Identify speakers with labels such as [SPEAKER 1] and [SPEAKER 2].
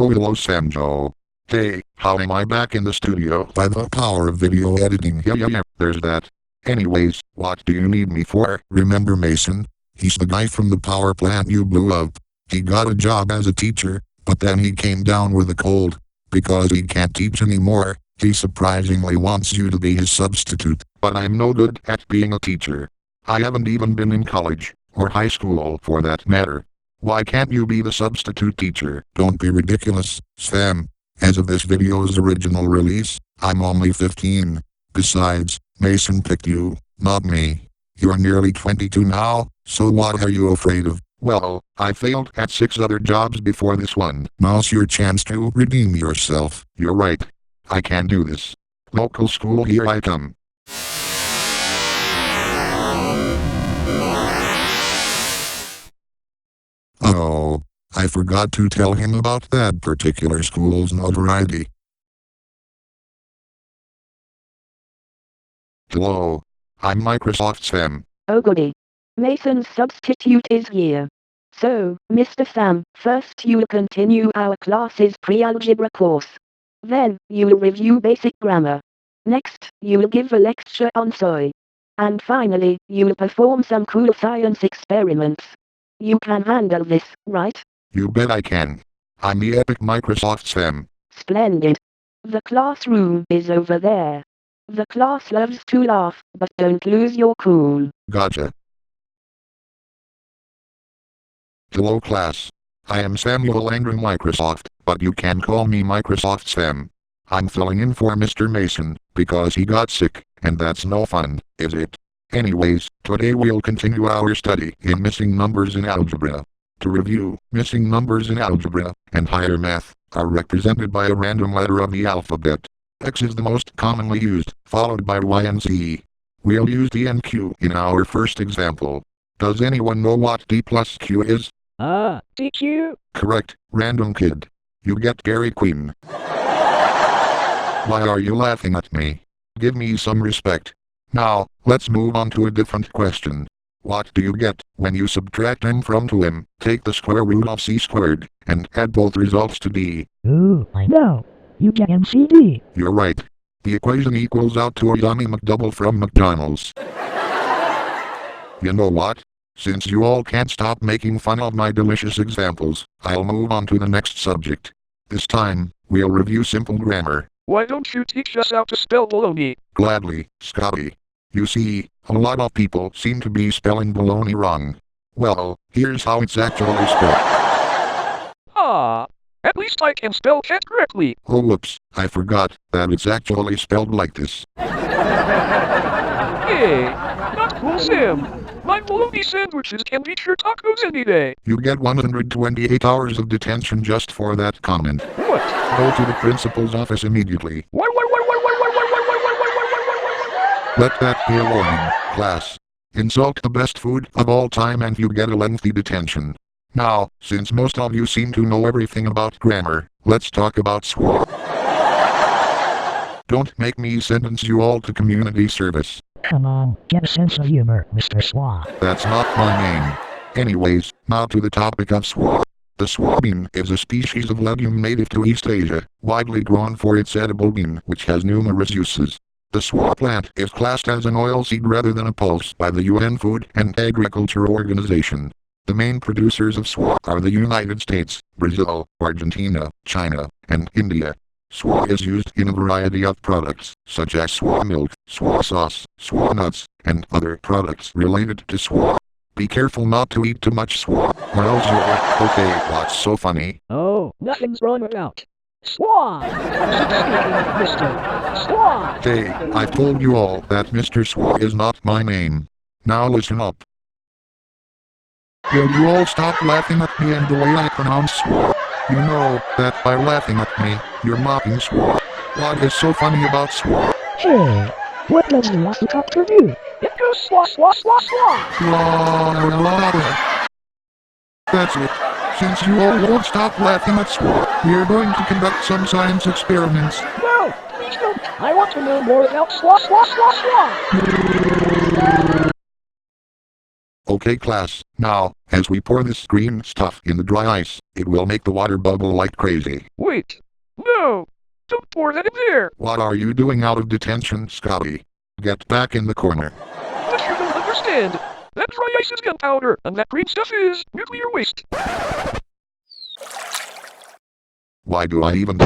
[SPEAKER 1] Oh, hello Samjo. Hey, how am I back in the studio? By the power of video editing. Yeah, there's that. Anyways, what do you need me for? Remember Mason? He's the guy from the power plant you blew up. He got a job as a teacher, but then he came down with a cold. Because he can't teach anymore, he surprisingly wants you to be his substitute. But I'm no good at being a teacher. I haven't even been in college, or high school for that matter. Why can't you be the substitute teacher? Don't be ridiculous, Sam. As of this video's original release, I'm only 15. Besides, Mason picked you, not me. You're nearly 22 now, so what are you afraid of? Well, I failed at 6 other jobs before this one. Now's your chance to redeem yourself. You're right. I can do this. Local school, here I come. Oh, I forgot to tell him about that particular school's notoriety. Hello. I'm Microsoft Sam.
[SPEAKER 2] Oh goody. Mason's substitute is here. So, Mr. Sam, first you'll continue our class's pre-algebra course. Then, you'll review basic grammar. Next, you'll give a lecture on soy. And finally, you'll perform some cool science experiments. You can handle this, right?
[SPEAKER 1] You bet I can. I'm the epic Microsoft Sam.
[SPEAKER 2] Splendid. The classroom is over there. The class loves to laugh, but don't lose your cool.
[SPEAKER 1] Gotcha. Hello class. I am Samuel Angry Microsoft, but you can call me Microsoft Sam. I'm filling in for Mr. Mason, because he got sick, and that's no fun, is it? Anyways, today we'll continue our study in missing numbers in algebra. To review, missing numbers in algebra and higher math are represented by a random letter of the alphabet. X is the most commonly used, followed by Y and Z. We'll use D and Q in our first example. Does anyone know what D plus Q is?
[SPEAKER 3] DQ.
[SPEAKER 1] Correct, random kid. You get Gary Queen. Why are you laughing at me? Give me some respect. Now, let's move on to a different question. What do you get when you subtract m from 2m, take the square root of c squared, and add both results to d?
[SPEAKER 3] Ooh, I know. You get MCD.
[SPEAKER 1] You're right. The equation equals out to a yummy McDouble from McDonald's. You know what? Since you all can't stop making fun of my delicious examples, I'll move on to the next subject. This time, we'll review simple grammar.
[SPEAKER 4] Why don't you teach us how to spell baloney?
[SPEAKER 1] Gladly, Scotty. You see, a lot of people seem to be spelling baloney wrong. Well, here's how it's actually spelled.
[SPEAKER 4] At least I can spell cat correctly.
[SPEAKER 1] Oh whoops, I forgot that it's actually spelled like this.
[SPEAKER 4] Hey, not cool Sam. My bologna sandwiches can beat your tacos any day.
[SPEAKER 1] You get 128 hours of detention just for that comment.
[SPEAKER 4] What?
[SPEAKER 1] Go to the principal's office immediately.
[SPEAKER 4] Why?
[SPEAKER 1] Let that be a warning, class. Insult the best food of all time and you get a lengthy detention. Now, since most of you seem to know everything about grammar, let's talk about SWA. Don't make me sentence you all to community service.
[SPEAKER 3] Come on, get a sense of humor, Mr. Swa.
[SPEAKER 1] That's not my name. Anyways, now to the topic of SWA. The SWA bean is a species of legume native to East Asia, widely grown for its edible bean, which has numerous uses. The SWA plant is classed as an oilseed rather than a pulse by the UN Food and Agriculture Organization. The main producers of SWA are the United States, Brazil, Argentina, China, and India. SWA is used in a variety of products, such as SWA milk, SWA sauce, SWA nuts, and other products related to SWA. Be careful not to eat too much SWA, or else you'll... Okay, what's so funny?
[SPEAKER 3] Oh, nothing's wrong about Swa. Mr. Swa.
[SPEAKER 1] Hey, I've told you all that Mr. SWA is not my name. Now listen up. Will you all stop laughing at me and the way I pronounce SWA? You know that by laughing at me, you're mocking SWA. What is so funny about SWA?
[SPEAKER 3] Hey, what does he want to talk to you?
[SPEAKER 4] It goes swa.
[SPEAKER 1] Blah. That's it. Since you all won't stop laughing at SWA, we are going to conduct some science experiments.
[SPEAKER 4] No, please don't. I want to know more about swa.
[SPEAKER 1] Okay class, now, as we pour this green stuff in the dry ice, it will make the water bubble like crazy.
[SPEAKER 4] Wait. No. Don't pour that in there.
[SPEAKER 1] What are you doing out of detention, Scotty? Get back in the corner.
[SPEAKER 4] But you don't understand. That dry ice is gunpowder, and that green stuff is nuclear waste.
[SPEAKER 1] Why do I even...